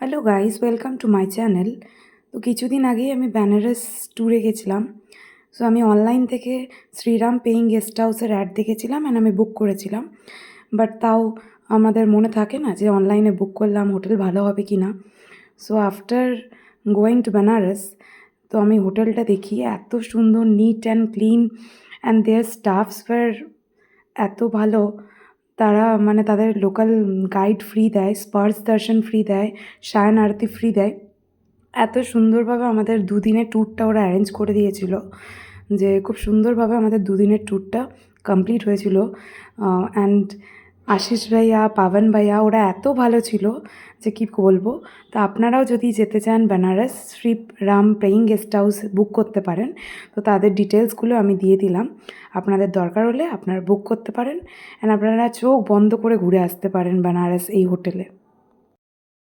Hello guys, welcome to my channel. তো কিছুদিন আগেই আমি বেনারস ট্যুরে গেছিলাম। সো আমি অনলাইন থেকে শ্রীরাম পেইং গেস্ট হাউসের অ্যাড দেখেছিলাম অ্যান্ড আমি বুক করেছিলাম। বাট তাও আমাদের মনে থাকে না যে অনলাইনে বুক করলাম হোটেল ভালো হবে কি না। So after going to Benaras, তো আমি হোটেলটা দেখি এত সুন্দর, neat and clean, and their staffs were এত ভালো। তারা মানে তাদের লোকাল গাইড ফ্রি দেয়, স্পার্শ দর্শন ফ্রি দেয়, সায়ন আরতি ফ্রি দেয়। এত সুন্দরভাবে আমাদের দুদিনের ট্যুরটা ওরা অ্যারেঞ্জ করে দিয়েছিল যে খুব সুন্দরভাবে আমাদের দুদিনের ট্যুরটা কমপ্লিট হয়েছিল। অ্যান্ড আশিস ভাইয়া, পাবন ভাইয়া ওরা এত ভালো ছিল যে কী বলবো। তো আপনারাও যদি যেতে চান Benaras, Shri Ram paying guest house book করতে পারেন। তো তাদের ডিটেলসগুলো আমি দিয়ে দিলাম, আপনাদের দরকার হলে আপনারা বুক করতে পারেন অ্যান্ড আপনারা চোখ বন্ধ করে ঘুরে আসতে পারেন বেনারস এই হোটেলে।